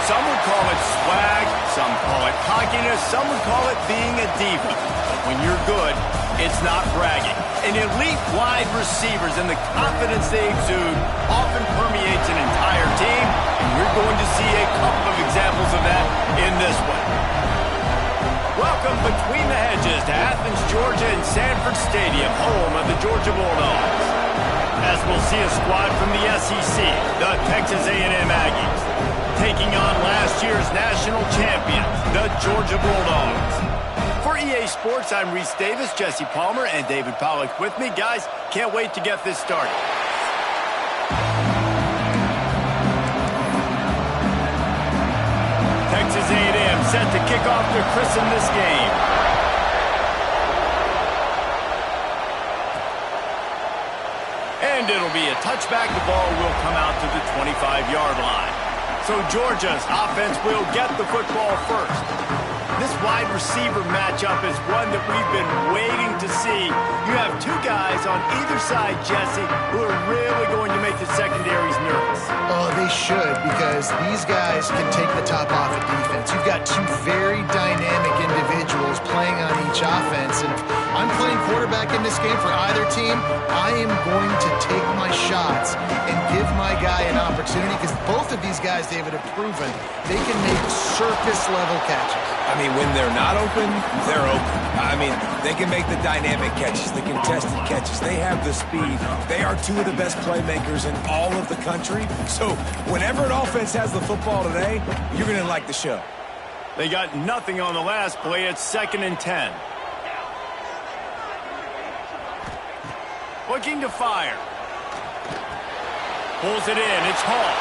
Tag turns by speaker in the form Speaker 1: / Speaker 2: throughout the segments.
Speaker 1: Some would call it swag, some call it cockiness, some would call it being a diva. But when you're good, it's not bragging. An elite wide receivers and the confidence they exude often permeates an entire team, and we're going to see a couple of examples of that in this one. Welcome between the hedges to Athens, Georgia and Sanford Stadium, home of the Georgia Bulldogs. As we'll see a squad from the SEC, the Texas A&M Aggies, taking on last year's national champions, the Georgia Bulldogs. For EA Sports, I'm Reese Davis, Jesse Palmer, and David Pollack with me. Guys, can't wait to get this started. Texas A&M set to kick off to christen this game. And it'll be a touchback. The ball will come out to the 25-yard line. So Georgia's offense will get the football first. This wide receiver matchup is one that we've been waiting to see. You have two guys on either side, Jesse, who are really going to make the secondaries nervous.
Speaker 2: Oh, they should, because these guys can take the top off of defense. You've got two very dynamic individuals playing on each offense, and if I'm playing quarterback in this game for either team, I am going to take my shots and give my guy an opportunity, because both of these guys, David, have proven they can make circus-level catches.
Speaker 3: I mean, when they're not open, they're open. I mean, they can make the dynamic catches, the contested catches. They have the speed. They are two of the best playmakers in all of the country. So whenever an offense has the football today, you're going to like the show.
Speaker 1: They got nothing on the last play. It's 2nd and 10. Looking to fire. Pulls it in. It's Hall.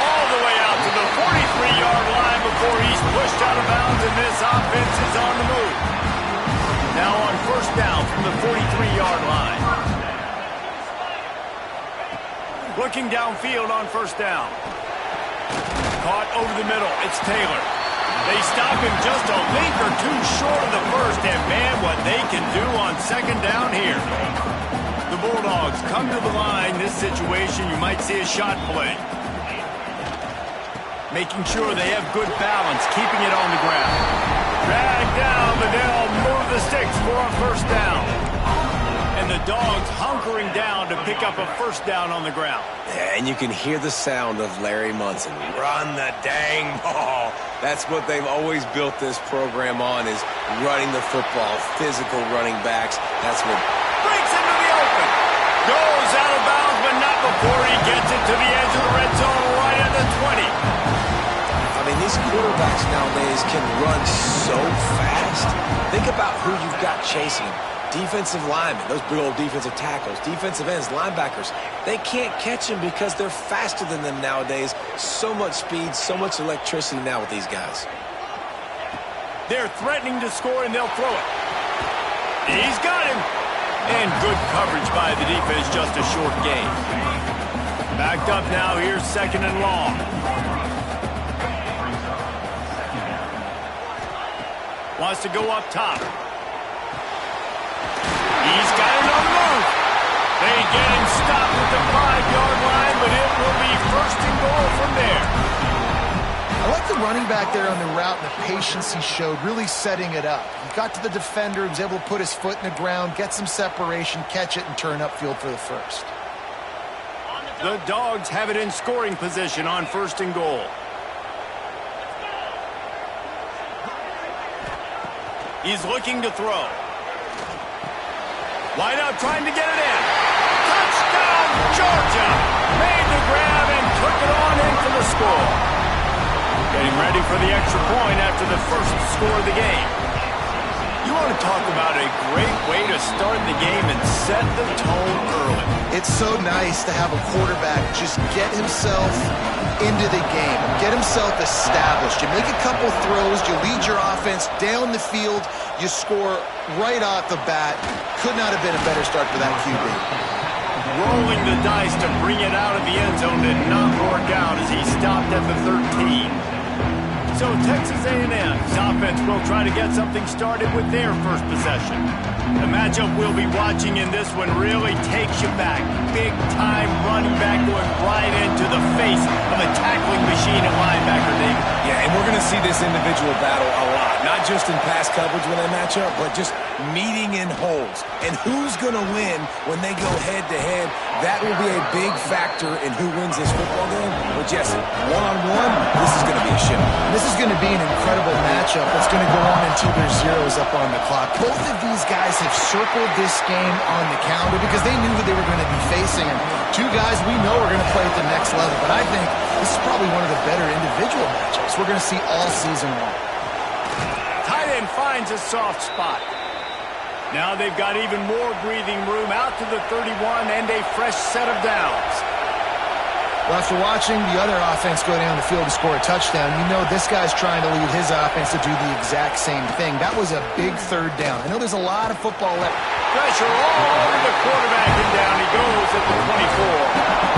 Speaker 1: All the way out to the 43-yard line before he's pushed out of bounds, and this offense is on the move. Now on first down from the 43-yard line. Looking downfield on first down. Caught over the middle. It's Taylor. They stop him just a length or two short of the first, and man, what they can do on second down here. The Bulldogs come to the line. This situation, you might see a shot play. Making sure they have good balance, keeping it on the ground. Drag down, but they'll move the sticks for a first down. And the Dogs hunkering down to pick up a first down on the ground.
Speaker 3: Yeah, and you can hear the sound of Larry Munson. Run the dang ball. That's what they've always built this program on, is running the football, physical running backs. That's what
Speaker 1: breaks into the open. Goes out of bounds, but not before he gets it to the edge of the red zone right at the 20.
Speaker 3: I mean, these quarterbacks nowadays can run so fast. Think about who you've got chasing. Defensive linemen, those big old defensive tackles, defensive ends, linebackers. They can't catch them because they're faster than them nowadays. So much speed, so much electricity now with these guys.
Speaker 1: They're threatening to score, and they'll throw it. He's got him. And good coverage by the defense, just a short gain. Backed up now, here's 2nd and long. Wants to go up top. He's got it on the move. They get him stopped at the 5-yard line, but it will be 1st and goal from there.
Speaker 2: I like the running back there on the route and the patience he showed, really setting it up. He got to the defender, he was able to put his foot in the ground, get some separation, catch it, and turn upfield for the first.
Speaker 1: The Dogs have it in scoring position on 1st and goal. He's looking to throw. Wide out trying to get it in. Touchdown, Georgia! Made the grab and took it on in for the score. Getting ready for the extra point after the first score of the game. You want to talk about a great way to start the game and set the tone early.
Speaker 2: It's so nice to have a quarterback just get himself into the game, get himself established. You make a couple throws, you lead your offense down the field, you score right off the bat. Could not have been a better start for that QB.
Speaker 1: Rolling the dice to bring it out of the end zone did not work out as he stopped at the 13. So Texas A&M's offense will try to get something started with their first possession. The matchup we'll be watching in this one really takes you back. Big-time running back going right into the face of a tackling machine at linebacker named
Speaker 3: see this individual battle a lot, not just in pass coverage when they match up, but just meeting in holes. And who's going to win when they go head-to-head? That will be a big factor in who wins this football game. But Jesse, one-on-one, this is going to be a show.
Speaker 2: This is going to be an incredible matchup that's going to go on until there's zeros up on the clock. Both of these guys have circled this game on the calendar because they knew who they were going to be facing. And two guys we know are going to play at the next level. But I think this is probably one of the better individual matchups we're going to see all season long.
Speaker 1: Tight end finds a soft spot. Now they've got even more breathing room out to the 31 and a fresh set of downs.
Speaker 2: Well, after watching the other offense go down the field to score a touchdown, you know this guy's trying to lead his offense to do the exact same thing. That was a big third down. I know there's a lot of football left.
Speaker 1: Pressure all over the quarterback, and down he goes at the 24.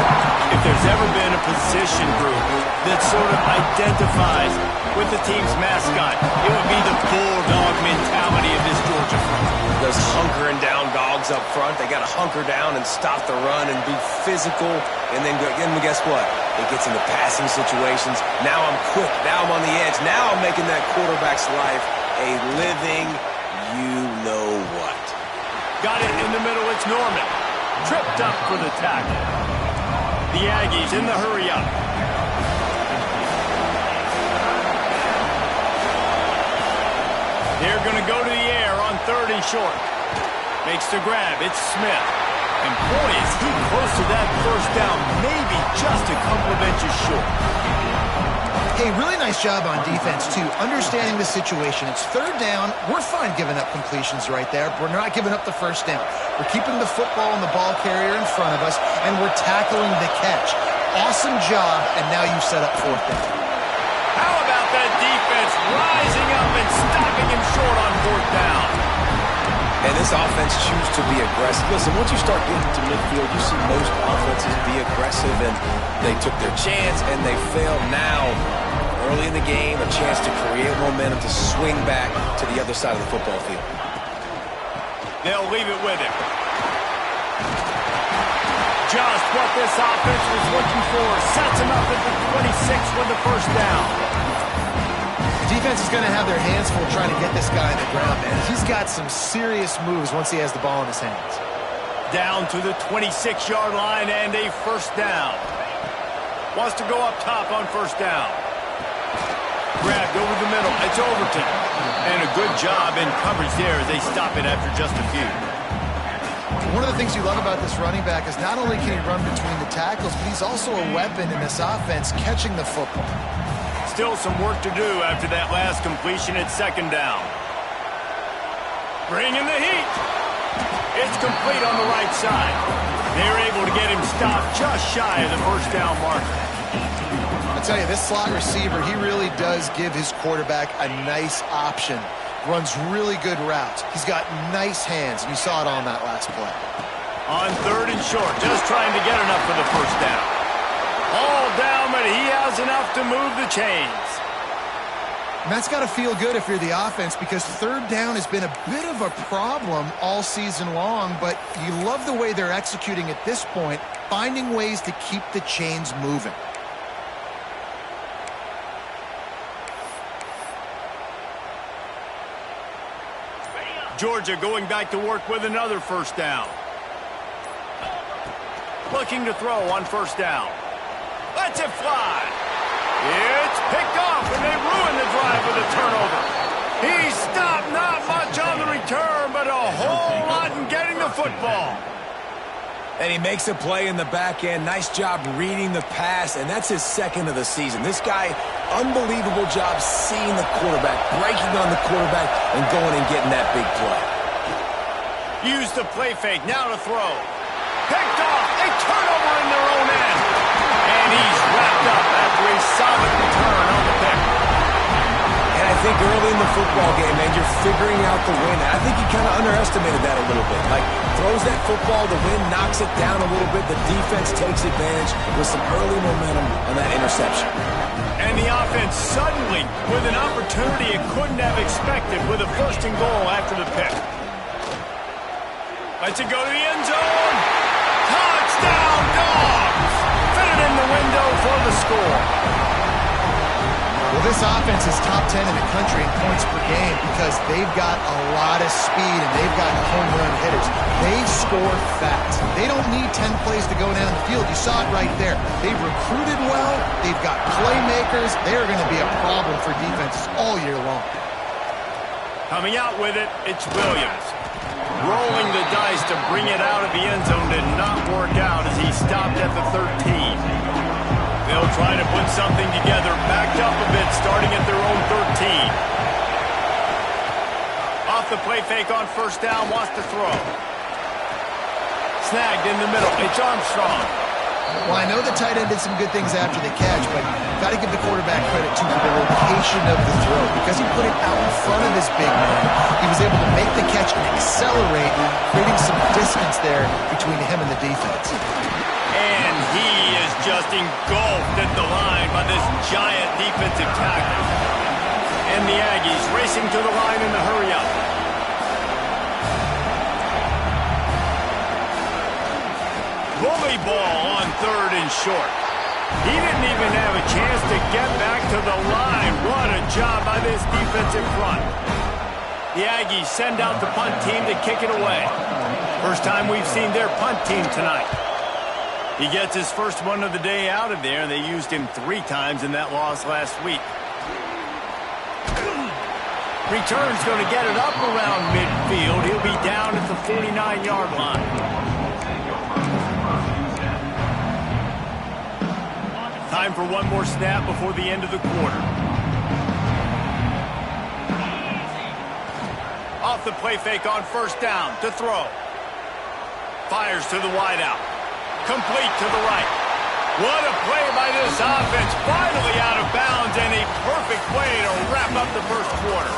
Speaker 1: If there's ever been a position group that sort of identifies with the team's mascot, it would be the bulldog mentality of this Georgia front.
Speaker 3: Those hunkering down dogs up front, they got to hunker down and stop the run and be physical. And then guess what? It gets into passing situations. Now I'm quick. Now I'm on the edge. Now I'm making that quarterback's life a living you-know-what.
Speaker 1: Got it in the middle. It's Norman. Tripped up for the tackle. The Aggies in the hurry-up. They're going to go to the air on 3rd and short. Makes the grab. It's Smith. And boy, is he close to that first down. Maybe just a couple of inches short.
Speaker 2: Hey, really nice job on defense, too. Understanding the situation. It's 3rd down. We're fine giving up completions right there. We're not giving up the first down. We're keeping the football and the ball carrier in front of us, and we're tackling the catch. Awesome job, and now you've set up 4th down.
Speaker 1: How about that defense rising up and stopping him short on 4th down?
Speaker 3: And this offense chooses to be aggressive. Listen, once you start getting to midfield, you see most offenses be aggressive, and they took their chance, and they failed. Now, early in the game, a chance to create momentum to swing back to the other side of the football field.
Speaker 1: They'll leave it with him. Just what this offense was looking for. Sets him up at the 26 with the first down.
Speaker 2: The defense is going to have their hands full trying to get this guy on the ground, man. He's got some serious moves once he has the ball in his hands.
Speaker 1: Down to the 26-yard line and a first down. Wants to go up top on first down. Grabbed over the middle. It's Overton. And a good job in coverage there as they stop it after just a few.
Speaker 2: One of the things you love about this running back is not only can he run between the tackles, but he's also a weapon in this offense catching the football.
Speaker 1: Still some work to do after that last completion at 2nd down. Bring in the heat. It's complete on the right side. They're able to get him stopped just shy of the first down marker.
Speaker 2: I tell you, this slot receiver, he really does give his quarterback a nice option. Runs really good routes. He's got nice hands, and you saw it on that last play.
Speaker 1: On 3rd and short, just trying to get enough for the first down. All down, but he has enough to move the chains.
Speaker 2: And that's got to feel good if you're the offense, because 3rd down has been a bit of a problem all season long, but you love the way they're executing at this point, finding ways to keep the chains moving.
Speaker 1: Georgia going back to work with another first down. Looking to throw on first down. Lets it fly. It's picked off, and they ruin the drive with a turnover. He stopped, not much on the return, but a whole lot in getting the football.
Speaker 3: And he makes a play in the back end. Nice job reading the pass, and that's his 2nd of the season. This guy, unbelievable job seeing the quarterback, breaking on the quarterback, and going and getting that big play.
Speaker 1: Use the play fake, now to throw. Picked off, a turnover in their own end. And he's wrapped up after a solid return on the pick.
Speaker 3: And I think early in the football game, man, you're figuring out the wind. I think he kind of underestimated that a little bit. Like, throws that football, the wind knocks it down a little bit. The defense takes advantage with some early momentum on that interception.
Speaker 1: And the offense suddenly with an opportunity it couldn't have expected with a 1st and goal after the pick. Lets it go to the end zone. Touchdown, Dogs! Fit it in the window for the score.
Speaker 2: Well, This offense is top 10 in the country in points per game because they've got a lot of speed and they've got home run hitters. They score fast. They don't need 10 plays to go down the field. You saw it right there. They've recruited well. They've got playmakers. They are going to be a problem for defenses all year long.
Speaker 1: Coming out with it, it's Williams. Rolling the dice to bring it out of the end zone did not work out as he stopped at the 13. They'll try to put something together, backed up a bit, starting at their own 13. Off the play fake on first down, wants to throw. Snagged in the middle, it's Armstrong.
Speaker 2: Well, I know the tight end did some good things after the catch, but got to give the quarterback credit, too, for the location of the throw. Because he put it out in front of his big man, he was able to make the catch and accelerate, creating some distance there between him and the defense.
Speaker 1: And he is just engulfed at the line by this giant defensive tackle. And the Aggies racing to the line in the hurry-up. Bully ball on third and short. He didn't even have a chance to get back to the line. What a job by this defensive front. The Aggies send out the punt team to kick it away. First time we've seen their punt team tonight. He gets his first one of the day out of there. They used him 3 times in that loss last week. Return's going to get it up around midfield. He'll be down at the 49-yard line. Time for one more snap before the end of the quarter. Off the play fake on first down to throw. Fires to the wideout. Complete to the right. What a play by this offense. Finally out of bounds and a perfect way to wrap up the first quarter.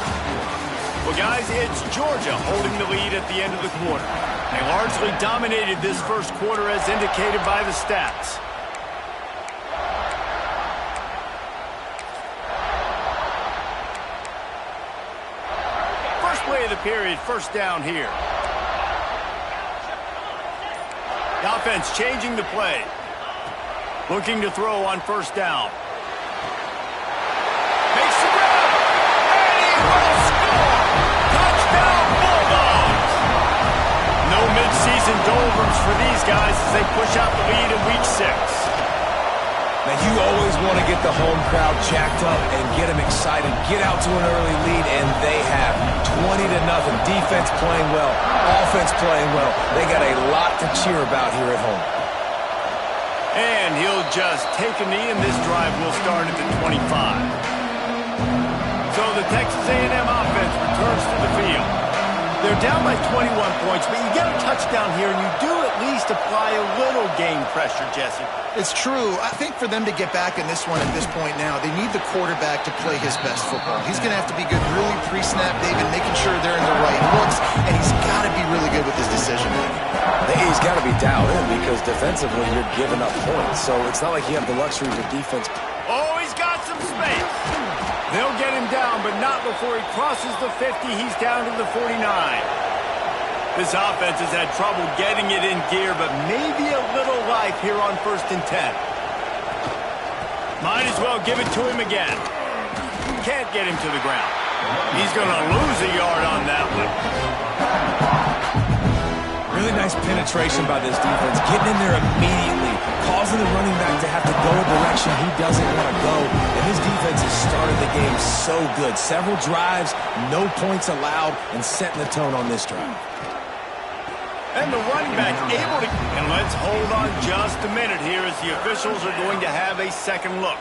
Speaker 1: Well, guys, it's Georgia holding the lead at the end of the quarter. They largely dominated this first quarter as indicated by the stats. First play of the period, first down here. The offense changing the play. Looking to throw on first down. Makes the grab. And he will score. Touchdown Bulldogs. No midseason doldrums for these guys as they push out the lead in week 6.
Speaker 3: Now, you always want to get the home crowd jacked up and get them excited. Get out to an early lead, and they have 20-0. Defense playing well. Offense playing well. They got a lot to cheer about here at home.
Speaker 1: And he'll just take a knee, and this drive will start at the 25. So the Texas A&M offense returns to the field. They're down by 21 points, but you get a touchdown here, and you do at least apply a little game pressure, Jesse.
Speaker 2: It's true. I think for them to get back in this one at this point now, they need the quarterback to play his best football. He's going to have to be good really pre-snap, David, making sure they're in the right looks, and he's got to be really good with his decision-making.
Speaker 3: He's got to be dialed in because defensively you're giving up points, so it's not like you have the luxuries of defense.
Speaker 1: Oh, he's got some space. They'll get him down, but not before he crosses the 50. He's down to the 49. This offense has had trouble getting it in gear, but maybe a little life here on 1st and 10. Might as well give it to him again. Can't get him to the ground. He's going to lose a yard on that one.
Speaker 3: Really nice penetration by this defense, getting in there immediately, causing the running back to have to go a direction he doesn't want to go. And this defense has started the game so good. Several drives, no points allowed, and setting the tone on this drive.
Speaker 1: And the running back able to... And let's hold on just a minute here as the officials are going to have a second look.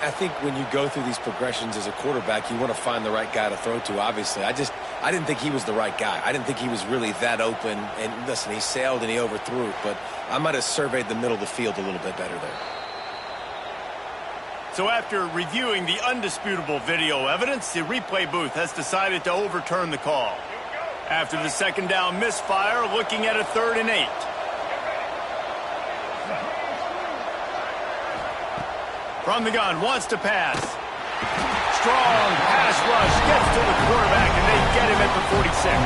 Speaker 3: I think when you go through these progressions as a quarterback, you want to find the right guy to throw to, obviously. I didn't think he was the right guy. I didn't think he was really that open. And listen, he sailed and he overthrew it, but I might have surveyed the middle of the field a little bit better there.
Speaker 1: So after reviewing the undisputable video evidence, the replay booth has decided to overturn the call. After the second down misfire, looking at a 3rd and 8. From the gun, wants to pass. Strong pass rush, gets to the quarterback, and they get him at the 46.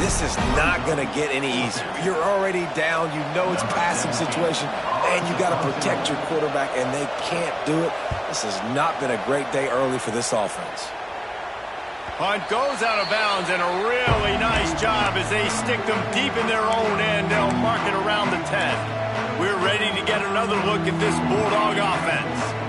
Speaker 3: This is not going to get any easier. You're already down. You know it's a passing situation, and you got to protect your quarterback, and they can't do it. This has not been a great day early for this offense.
Speaker 1: Punt goes out of bounds, and a really nice job as they stick them deep in their own end. They'll mark it around the 10. We're ready to get another look at this Bulldog offense.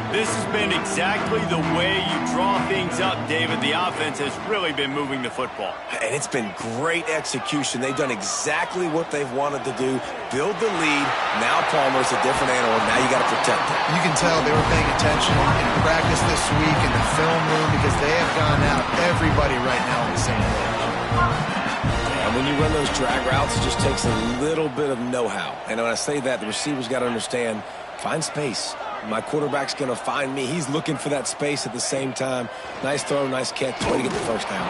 Speaker 1: This has been exactly the way you draw things up, David. The offense has really been moving the football.
Speaker 3: And it's been great execution. They've done exactly what they've wanted to do. Build the lead. Now Palmer's a different animal. Now you got to protect him.
Speaker 2: You can tell they were paying attention in practice this week in the film room because they have gone out, everybody right now on the same page.
Speaker 3: And when you run those drag routes, it just takes a little bit of know-how. And when I say that, the receiver's got to understand, find space. My quarterback's going to find me. He's looking for that space at the same time. Nice throw, nice catch, way to get the first down.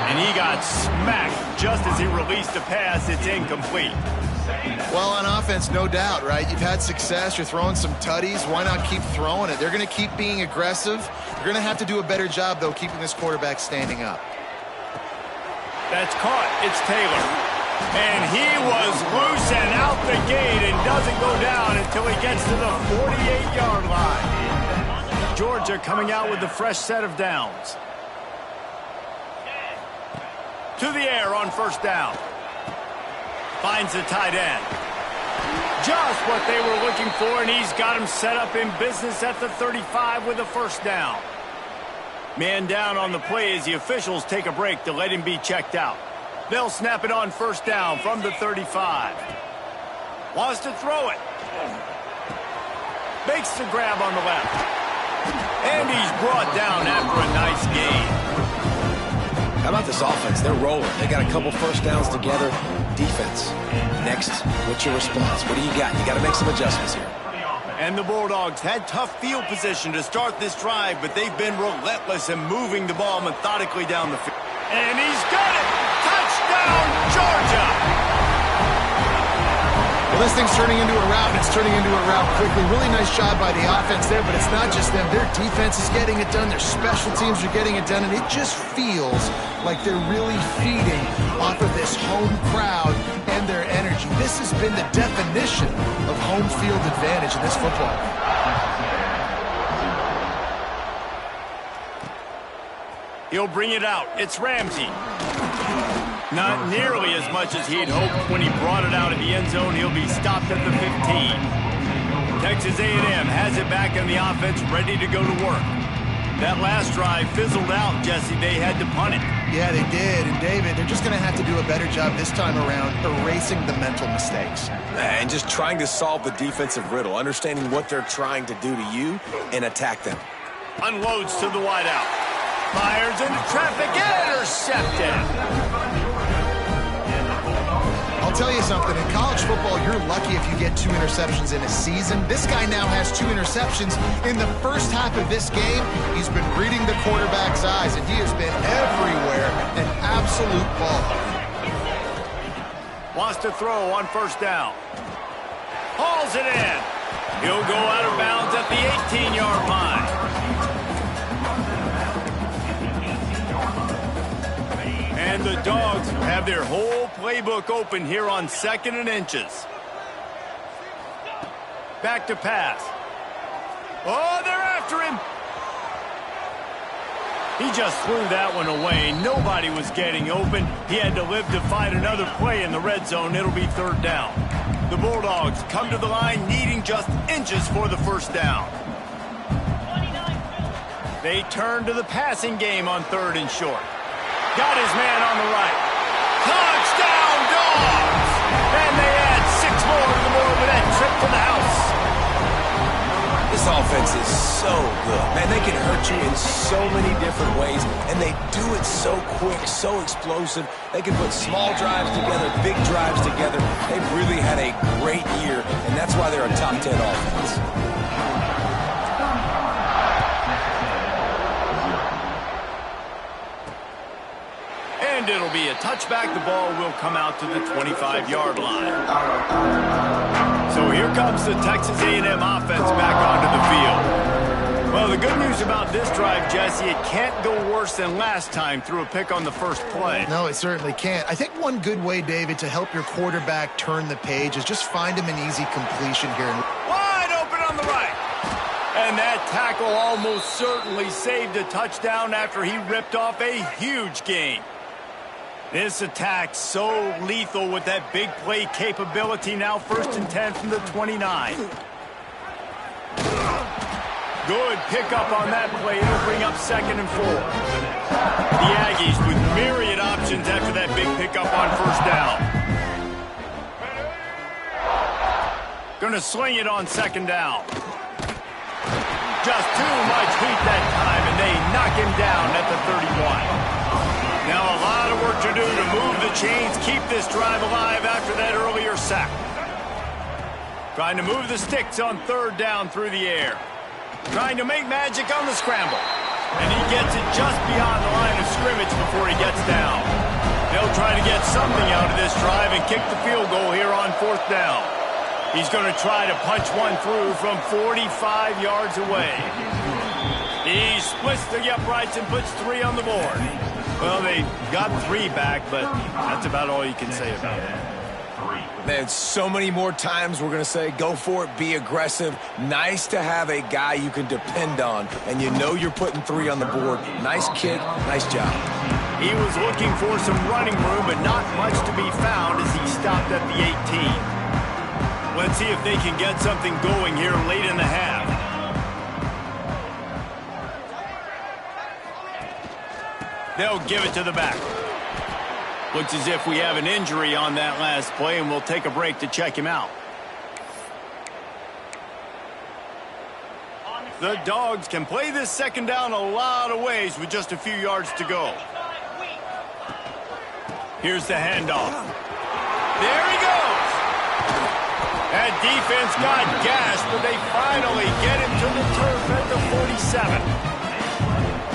Speaker 1: And he got smacked just as he released the pass. It's incomplete.
Speaker 2: Well, on offense, no doubt, right? You've had success. You're throwing some tutties. Why not keep throwing it? They're going to keep being aggressive. You're going to have to do a better job, though, keeping this quarterback standing up.
Speaker 1: That's caught. It's Taylor. And he was loose and out the gate and doesn't go down until he gets to the 48-yard line. Georgia coming out with a fresh set of downs. To the air on first down. Finds the tight end. Just what they were looking for, and he's got him set up in business at the 35 with a first down. Man down on the play as the officials take a break to let him be checked out. They'll snap it on first down from the 35. Wants to throw it. Makes the grab on the left. And he's brought down after a nice gain.
Speaker 3: How about this offense? They're rolling. They got a couple first downs together. Defense. Next, what's your response? What do you got? You got to make some adjustments here.
Speaker 1: And the Bulldogs had tough field position to start this drive, but they've been relentless in moving the ball methodically down the field. And he's got it! Touchdown, Georgia!
Speaker 2: Well, this thing's turning into a rout, and it's turning into a rout quickly. Really nice job by the offense there, but it's not just them. Their defense is getting it done. Their special teams are getting it done, and it just feels like they're really feeding off of this home crowd and their energy. This has been the definition of home field advantage in this football game.
Speaker 1: He'll bring it out. It's Ramsey. Not nearly as much as he'd hoped when he brought it out of the end zone. He'll be stopped at the 15. Texas A&M has it back in the offense, ready to go to work. That last drive fizzled out, Jesse. They had to punt it.
Speaker 2: Yeah, they did. And, David, they're just going to have to do a better job this time around erasing the mental mistakes.
Speaker 3: And just trying to solve the defensive riddle, understanding what they're trying to do to you and attack them.
Speaker 1: Unloads to the wideout. Fires into traffic, intercepted.
Speaker 2: I'll tell you something, in college football, you're lucky if you get 2 interceptions in a season. This guy now has 2 interceptions. In the first half of this game, he's been reading the quarterback's eyes, and he has been everywhere, an absolute baller.
Speaker 1: Wants to throw on first down. Hauls it in. He'll go out of bounds at the 18-yard line. And the Dogs have their whole playbook open here on 2nd and inches. Back to pass. Oh, they're after him. He just threw that one away. Nobody was getting open. He had to live to fight another play in the red zone. It'll be 3rd down. The Bulldogs come to the line needing just inches for the first down. They turn to the passing game on 3rd and short. Got his man on the right. Touchdown, Dogs! And they add 6 more to the board with that trip to the house.
Speaker 3: This offense is so good. Man, they can hurt you in so many different ways, and they do it so quick, so explosive. They can put small drives together, big drives together. They've really had a great year, and that's why they're a top 10 offense.
Speaker 1: And it'll be a touchback. The ball will come out to the 25-yard line. So here comes the Texas A&M offense back onto the field. Well, the good news news about this drive, Jesse. It can't go worse than last time through a pick on the first play.
Speaker 2: No, it certainly can't. I think one good way, David, to help your quarterback turn the page is just find him an easy completion here.
Speaker 1: Wide open on the right. And that tackle almost certainly saved a touchdown after he ripped off a huge gain. This attack so lethal with that big play capability. Now 1st and 10 from the 29. Good pickup on that play. It'll bring up 2nd and 4. The Aggies with myriad options after that big pickup on 1st down. Gonna sling it on 2nd down. Just too much heat that time, and they knock him down at the 31. Now a lot of work to do to move the chains, keep this drive alive after that earlier sack. Trying to move the sticks on 3rd down through the air. Trying to make magic on the scramble. And he gets it just beyond the line of scrimmage before he gets down. They'll try to get something out of this drive and kick the field goal here on 4th down. He's going to try to punch one through from 45 yards away. He splits the uprights and puts 3 on the board. Well, they got 3 back, but that's about all you can say about it.
Speaker 3: Man, so many more times we're going to say, go for it, be aggressive. Nice to have a guy you can depend on, and you know you're putting 3 on the board. Nice kick, nice job.
Speaker 1: He was looking for some running room, but not much to be found as he stopped at the 18. Let's see if they can get something going here late in the half. They'll give it to the back. Looks as if we have an injury on that last play, and we'll take a break to check him out. The Dogs can play this 2nd down a lot of ways with just a few yards to go. Here's the handoff. There he goes. That defense got gashed, but they finally get him to the turf at the 47.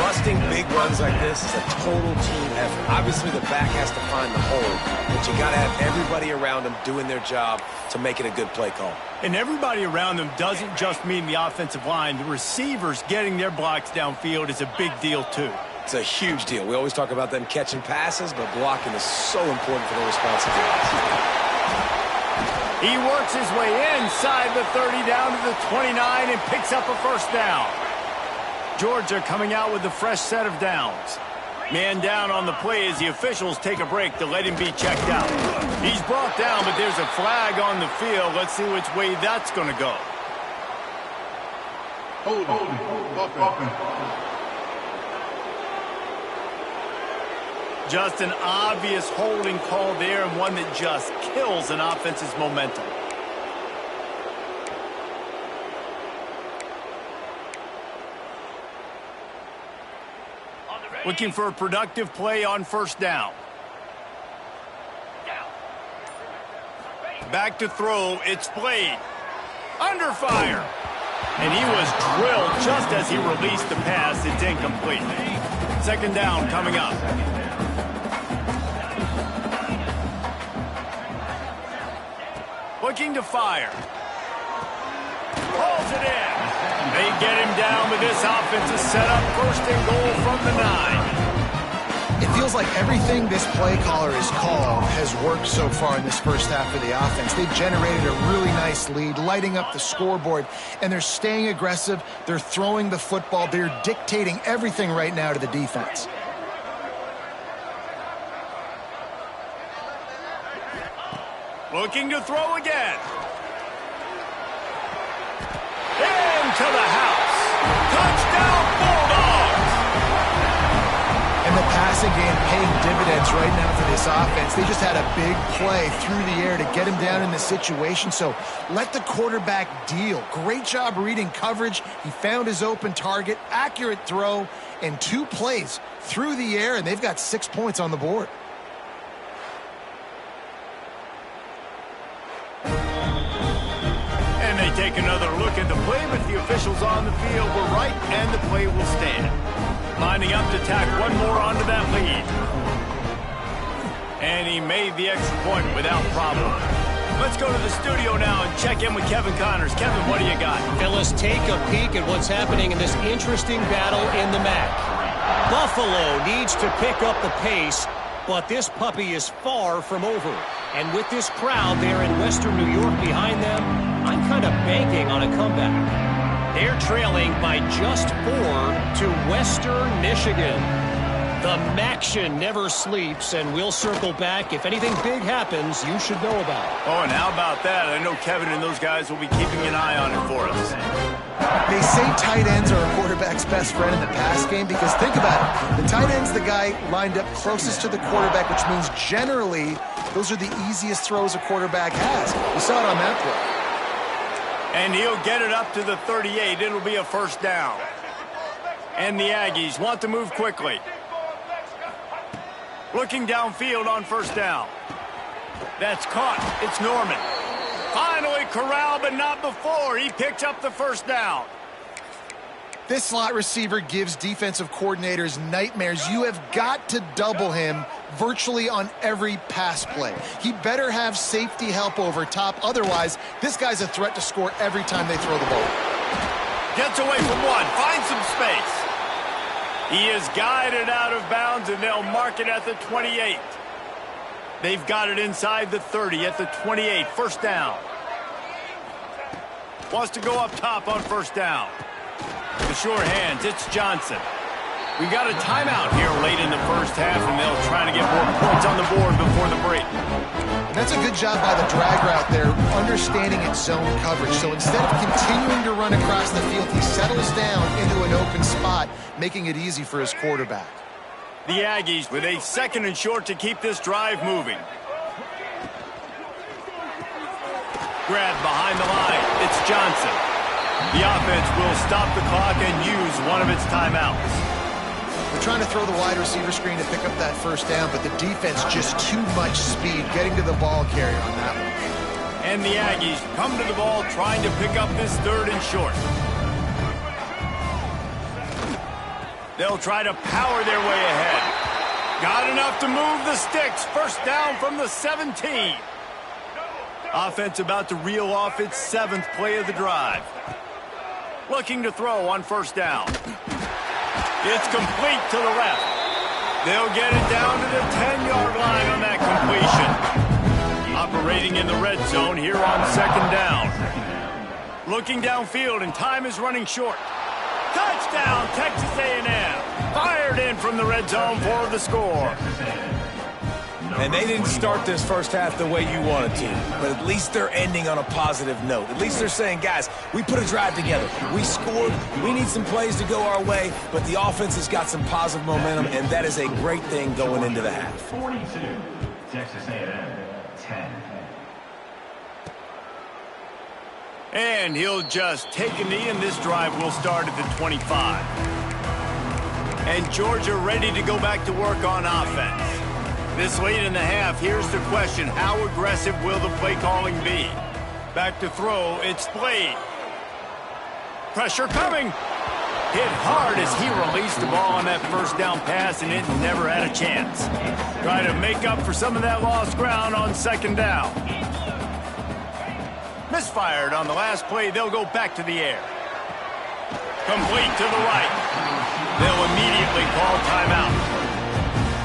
Speaker 3: Busting big runs like this is a total team effort. Obviously, the back has to find the hole, but you got to have everybody around them doing their job to make it a good play call.
Speaker 1: And everybody around them doesn't just mean the offensive line. The receivers getting their blocks downfield is a big deal, too.
Speaker 3: It's a huge deal. We always talk about them catching passes, but blocking is so important for their responsibilities.
Speaker 1: He works his way inside the 30 down to the 29 and picks up a 1st down. Georgia coming out with a fresh set of downs. Man down on the play as the officials take a break to let him be checked out. He's brought down, but there's a flag on the field. Let's see which way that's going to go. Just an obvious holding call there, and one that just kills an offense's momentum. Looking for a productive play on 1st down. Back to throw, it's Blade. Under fire. And he was drilled just as he released the pass. It's incomplete. 2nd down coming up. Looking to fire. Pulls it in. They get him down, but this offense is set up 1st and goal from the 9.
Speaker 2: It feels like everything this play caller has called has worked so far in this first half of the offense. They've generated a really nice lead, lighting up the scoreboard, and they're staying aggressive. They're throwing the football. They're dictating everything right now to the defense.
Speaker 1: Looking to throw again. Into the house. Touchdown, Bulldogs!
Speaker 2: And the passing game paying dividends right now for this offense. They just had a big play through the air to get him down in this situation. So let the quarterback deal. Great job reading coverage. He found his open target, accurate throw, and 2 plays through the air, and they've got 6 points on the board.
Speaker 1: And they take another look at the play, but the officials on the field were right, and the play will stand. Lining up to tack one more onto that lead. And he made the extra point without problem. Let's go to the studio now and check in with Kevin Connors. Kevin, what do you got?
Speaker 4: And let's take a peek at what's happening in this interesting battle in the MAC. Buffalo needs to pick up the pace, but this puppy is far from over. And with this crowd there in Western New York behind them, I'm kind of banking on a comeback. They're trailing by just 4 to Western Michigan. The Maction never sleeps, and we'll circle back. If anything big happens, you should know about it.
Speaker 1: Oh, and how about that? I know Kevin and those guys will be keeping an eye on it for us.
Speaker 2: They say tight ends are a quarterback's best friend in the pass game because think about it. The tight end's the guy lined up closest to the quarterback, which means generally those are the easiest throws a quarterback has. We saw it on that play.
Speaker 1: And he'll get it up to the 38. It'll be a first down. And the Aggies want to move quickly. Looking downfield on first down. That's caught. It's Norman. Finally corralled, but not before. He picked up the first down.
Speaker 2: This slot receiver gives defensive coordinators nightmares. You have got to double him virtually on every pass play. He better have safety help over top. Otherwise, this guy's a threat to score every time they throw the ball.
Speaker 1: Gets away from one. Finds some space. He is guided out of bounds, and they'll mark it at the 28. They've got it inside the 30 at the 28. First down. Wants to go up top on first down. The sure hands. It's Johnson. We've got a timeout here late in the first half, and they'll try to get more points on the board before the break.
Speaker 2: And that's a good job by the drag route there, understanding its zone coverage. So instead of continuing to run across the field, he settles down into an open spot, making it easy for his quarterback.
Speaker 1: The Aggies with a 2nd and short to keep this drive moving. Grabbed behind the line. It's Johnson. The offense will stop the clock and use one of its timeouts.
Speaker 2: They're trying to throw the wide receiver screen to pick up that first down, but the defense just too much speed getting to the ball carrier on that one.
Speaker 1: And the Aggies come to the ball trying to pick up this 3rd and short. They'll try to power their way ahead. Got enough to move the sticks. First down from the 17. Offense about to reel off its 7th play of the drive. Looking to throw on first down. It's complete to the left. They'll get it down to the 10-yard line on that completion. Operating in the red zone here on 2nd down. Looking downfield, and time is running short. Touchdown, Texas A&M. Fired in from the red zone for the score.
Speaker 3: And they didn't start this first half the way you wanted to, but at least they're ending on a positive note. At least they're saying, guys, we put a drive together. We scored. We need some plays to go our way, but the offense has got some positive momentum, and that is a great thing going into the half.
Speaker 5: 42, Texas A&M, 10.
Speaker 1: And he'll just take a knee, and this drive will start at the 25. And Georgia ready to go back to work on offense. This late in the half, here's the question. How aggressive will the play calling be? Back to throw, it's Blade. Pressure coming. Hit hard as he released the ball on that first down pass, and it never had a chance. Try to make up for some of that lost ground on 2nd down. Misfired on the last play. They'll go back to the air. Complete to the right. They'll immediately call timeout.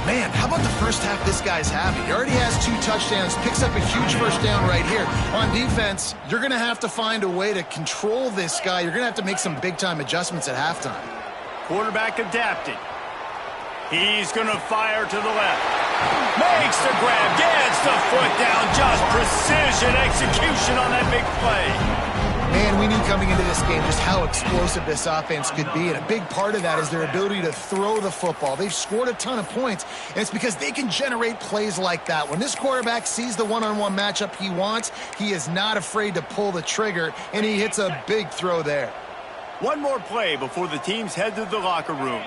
Speaker 2: Man, how about the first half this guy's having? He already has 2 touchdowns, picks up a huge first down right here. On defense, you're going to have to find a way to control this guy. You're going to have to make some big-time adjustments at halftime.
Speaker 1: Quarterback adapting. He's going to fire to the left. Makes the grab, gets the foot down. Just precision execution on that big play.
Speaker 2: Man, we knew coming into this game just how explosive this offense could be, and a big part of that is their ability to throw the football. They've scored a ton of points, and it's because they can generate plays like that. When this quarterback sees the one-on-one matchup he wants, he is not afraid to pull the trigger, and he hits a big throw there.
Speaker 1: One more play before the teams head to the locker rooms.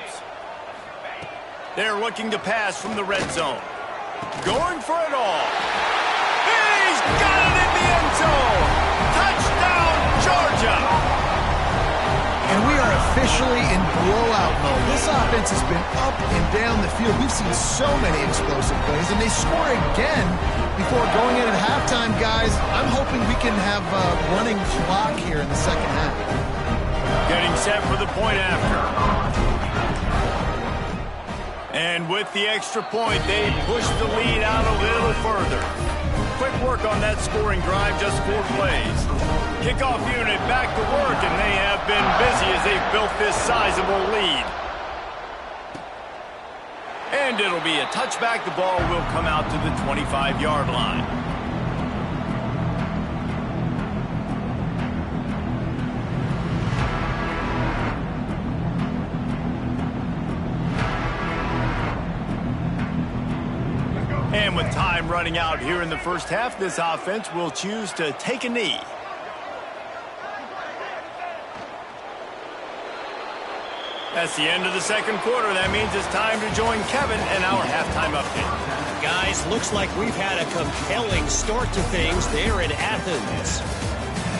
Speaker 1: They're looking to pass from the red zone. Going for it all. He's got it in the end zone. Touchdown, Georgia.
Speaker 2: And we are officially in blowout mode. This offense has been up and down the field. We've seen so many explosive plays, and they score again before going in at halftime, guys. I'm hoping we can have a running clock here in the second half.
Speaker 1: Getting set for the point after. And with the extra point, they push the lead out a little further. Quick work on that scoring drive, just 4 plays. Kickoff unit back to work, and they have been busy as they've built this sizable lead. And it'll be a touchback. The ball will come out to the 25-yard line. And with time running out here in the first half, this offense will choose to take a knee. That's the end of the second quarter. That means it's time to join Kevin and our halftime update.
Speaker 4: Guys, looks like we've had a compelling start to things there in Athens.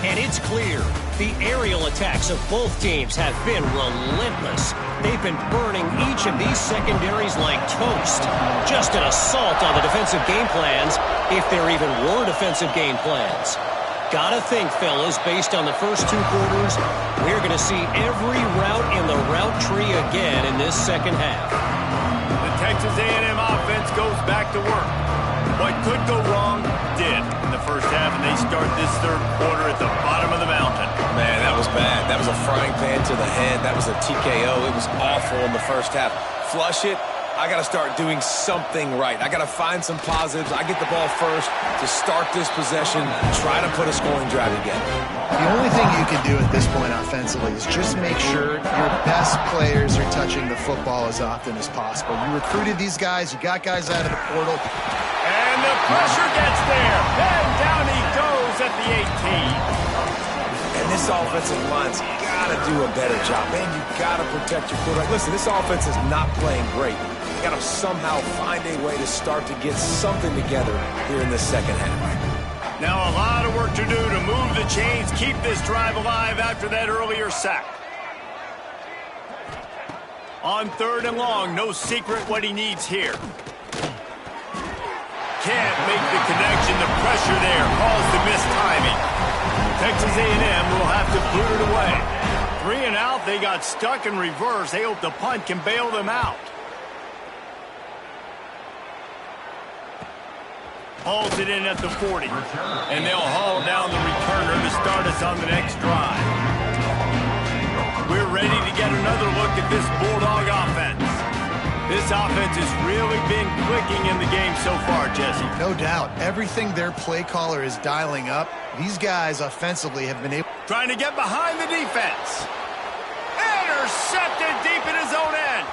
Speaker 4: And it's clear the aerial attacks of both teams have been relentless. They've been burning each of these secondaries like toast. Just an assault on the defensive game plans, if there even were defensive game plans. Gotta think, fellas, based on the first 2 quarters, we're going to see every route in the route tree again in this second half.
Speaker 1: The Texas A&M offense goes back to work. What could go wrong did in the first half, and they start this third quarter at the bottom of the mountain.
Speaker 3: Man, that was bad. That was a frying pan to the head. That was a TKO. It was awful in the first half. Flush it. I got to start doing something right. I got to find some positives. I get the ball first to start this possession, try to put a scoring drive together.
Speaker 2: The only thing you can do at this point offensively is just make sure your best players are touching the football as often as possible. You recruited these guys. You got guys out of the portal.
Speaker 1: And the pressure gets there. And down he goes at the 18.
Speaker 3: And this offensive line's got to do a better job. Man, you got to protect your quarterback. Listen, this offense is not playing great. You got to somehow find a way to start to get something together here in the second half.
Speaker 1: Now a lot of work to do to move the chains, keep this drive alive after that earlier sack. On 3rd and long, no secret what he needs here. Can't make the connection. The pressure there caused the missed timing. Texas A&M will have to boot it away. 3 and out, they got stuck in reverse. They hope the punt can bail them out. Hauls it in at the 40. And they'll haul down the returner to start us on the next drive. We're ready to get another look at this Bulldog offense. This offense has really been clicking in the game so far, Jesse.
Speaker 2: No doubt. Everything their play caller is dialing up, these guys offensively have been able...
Speaker 1: Trying to get behind the defense. Intercepted deep in his own end.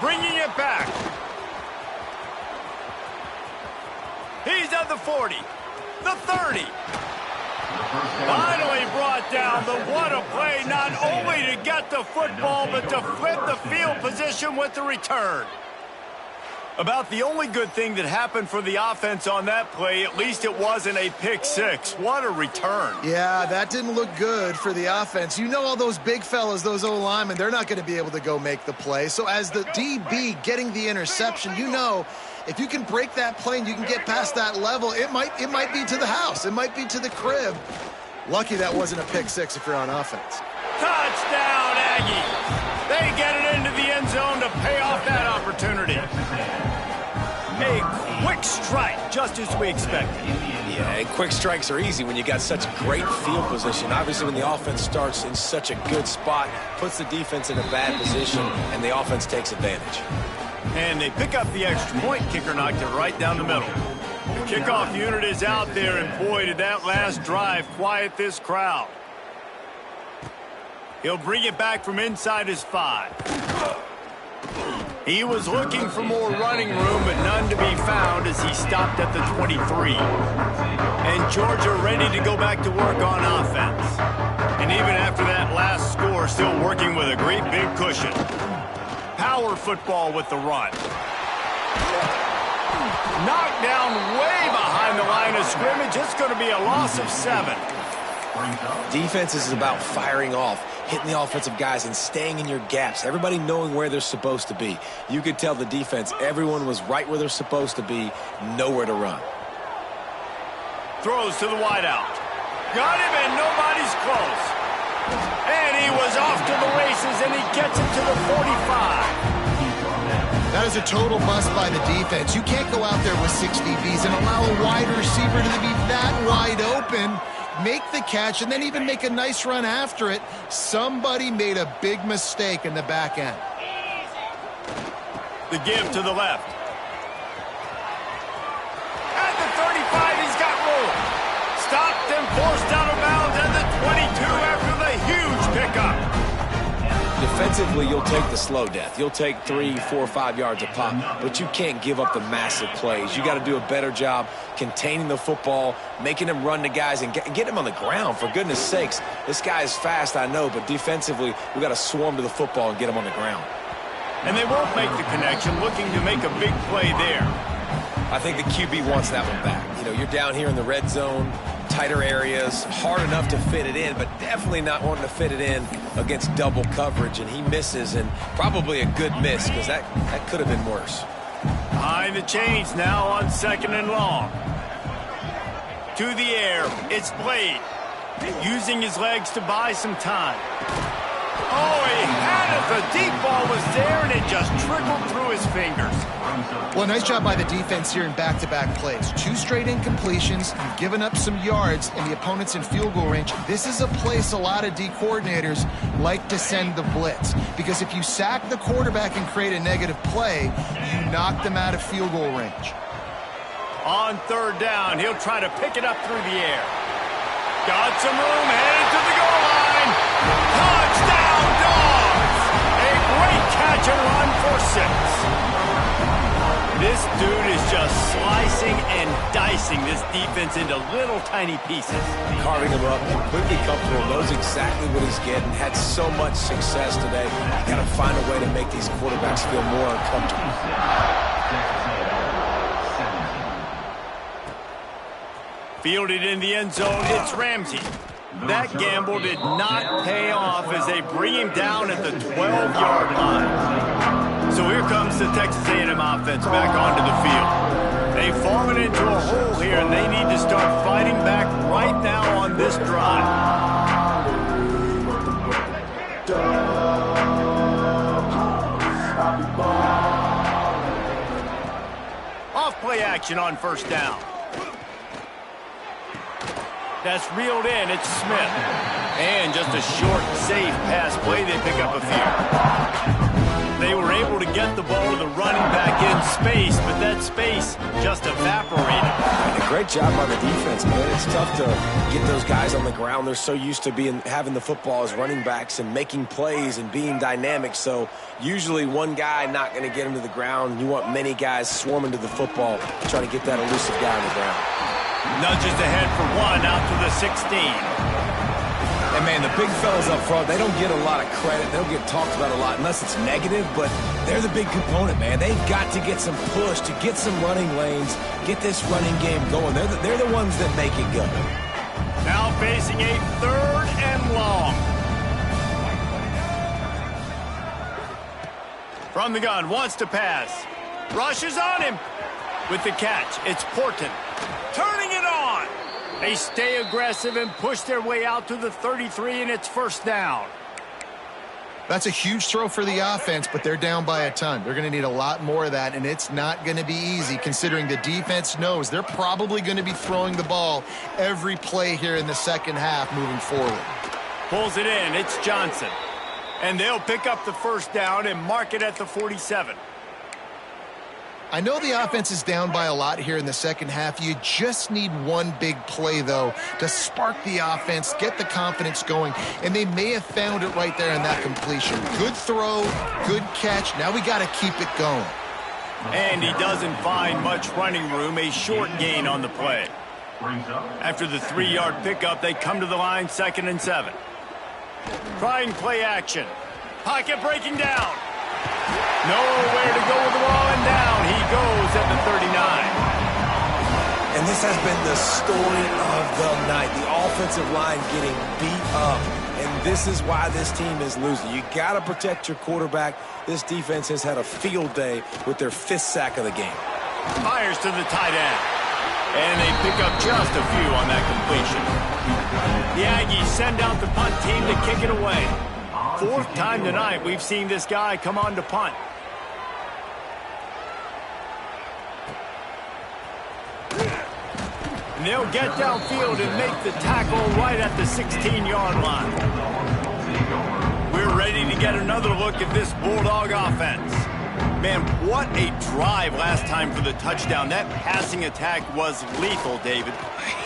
Speaker 1: Bringing it back. He's at the 40, the 30. Finally brought down. The what a play, not only to get the football, but to flip the field position with the return. About the only good thing that happened for the offense on that play, at least it wasn't a pick 6. What a return.
Speaker 2: Yeah, that didn't look good for the offense. You know all those big fellas, those O-linemen, they're not going to be able to go make the play. So as the DB getting the interception, you know, if you can break that play and you can get past that level, it might be to the house. It might be to the crib. Lucky that wasn't a pick 6 if you're on offense.
Speaker 1: Touchdown, Aggies. They get it into the end zone to pay off that opportunity. A quick strike, just as we expected.
Speaker 3: Yeah, and quick strikes are easy when you got such great field position. Obviously, when the offense starts in such a good spot, puts the defense in a bad position, and the offense takes advantage.
Speaker 1: And they pick up the extra point. Kicker knocked it right down the middle. The kickoff unit is out there, and boy, did that last drive quiet this crowd. He'll bring it back from inside his 5. He was looking for more running room, but none to be found as he stopped at the 23. And Georgia ready to go back to work on offense. And even after that last score, still working with a great big cushion. Power football with the run. Knocked down way behind the line of scrimmage. It's going to be a loss of 7.
Speaker 3: Defense is about firing off, hitting the offensive guys and staying in your gaps, everybody knowing where they're supposed to be. You could tell the defense, everyone was right where they're supposed to be, nowhere to run.
Speaker 1: Throws to the wideout. Got him, and nobody's close. And he was off to the races, and he gets it to the 45.
Speaker 2: That is a total bust by the defense. You can't go out there with 6 DBs and allow a wide receiver to be that wide open, make the catch, and then even make a nice run after it. Somebody made a big mistake in the back end.
Speaker 1: The give to the left. At the 35, he's got room. Stopped and forced out of bounds at the 22 after the huge pickup.
Speaker 3: Defensively, you'll take the slow death. You'll take 3, 4, 5 yards a pop, but you can't give up the massive plays. You got to do a better job containing the football, making him run to guys, and get him on the ground, for goodness sakes. This guy is fast, I know, but defensively, we got to swarm to the football and get him on the ground.
Speaker 1: And they won't make the connection, looking to make a big play there.
Speaker 3: I think the QB wants that one back. You know, you're down here in the red zone, tighter areas, hard enough to fit it in, but definitely not wanting to fit it in against double coverage, and he misses, and probably a good miss, because that could have been worse.
Speaker 1: Behind the chains now on 2nd and long. To the air, it's Blade, using his legs to buy some time. Oh, he had it. The deep ball was there, and it just trickled through his fingers.
Speaker 2: Well, nice job by the defense here in back-to-back plays. 2 straight incompletions. You've given up some yards, and the opponent's in field goal range. This is a place a lot of D coordinators like to send the blitz, because if you sack the quarterback and create a negative play, you knock them out of field goal range.
Speaker 1: On 3rd down, he'll try to pick it up through the air. Got some room, headed to the goal line. Touchdown, Dogs! A great catch and run for 6. This dude is just slicing and dicing this defense into little tiny pieces.
Speaker 3: Carving him up, completely comfortable, knows exactly what he's getting, had so much success today. Got to find a way to make these quarterbacks feel more uncomfortable.
Speaker 1: Fielded in the end zone, it's Ramsey. That gamble did not pay off as they bring him down at the 12-yard line. So here comes the Texas A&M offense back onto the field. They've fallen into a hole here, and they need to start fighting back right now on this drive. Off play action on 1st down. That's reeled in. It's Smith. And just a short, safe pass play. They pick up a few. They were able to get the ball to the running back in space, but that space just evaporated.
Speaker 3: And a great job by the defense, man. It's tough to get those guys on the ground. They're so used to having the football as running backs and making plays and being dynamic. So usually one guy not going to get him to the ground. You want many guys swarming to the football, trying to get that elusive guy on the ground.
Speaker 1: Nudges ahead for 1 out to the 16.
Speaker 3: And, man, the big fellas up front, they don't get a lot of credit. They don't get talked about a lot unless it's negative, but they're the big component, man. They've got to get some push, to get some running lanes, get this running game going. They're the ones that make it go.
Speaker 1: Now facing a 3rd and long. From the gun, wants to pass. Rushes on him. With the catch, it's Porton. Turning it on. They stay aggressive and push their way out to the 33, and it's 1st down.
Speaker 2: That's a huge throw for the offense, but they're down by a ton. They're going to need a lot more of that, and it's not going to be easy considering the defense knows they're probably going to be throwing the ball every play here in the 2nd half moving forward.
Speaker 1: Pulls it in. It's Johnson. And they'll pick up the 1st down and mark it at the 47.
Speaker 2: I know the offense is down by a lot here in the 2nd half. You just need one big play, though, to spark the offense, get the confidence going, and they may have found it right there in that completion. Good throw, good catch. Now we got to keep it going.
Speaker 1: And he doesn't find much running room, a short gain on the play. After the 3-yard pickup, they come to the line, 2nd and 7. Trying play action. Pocket breaking down. Nowhere to go with the ball, and down he goes at the 39.
Speaker 3: And this has been the story of the night. The offensive line getting beat up, and this is why this team is losing. You got to protect your quarterback. This defense has had a field day with their 5th sack of the game.
Speaker 1: Fires to the tight end. And they pick up just a few on that completion. The Aggies send out the punt team to kick it away. 4th time tonight we've seen this guy come on to punt. And they'll get downfield and make the tackle right at the 16-yard line. We're ready to get another look at this Bulldog offense. Man, what a drive last time for the touchdown. That passing attack was lethal, David.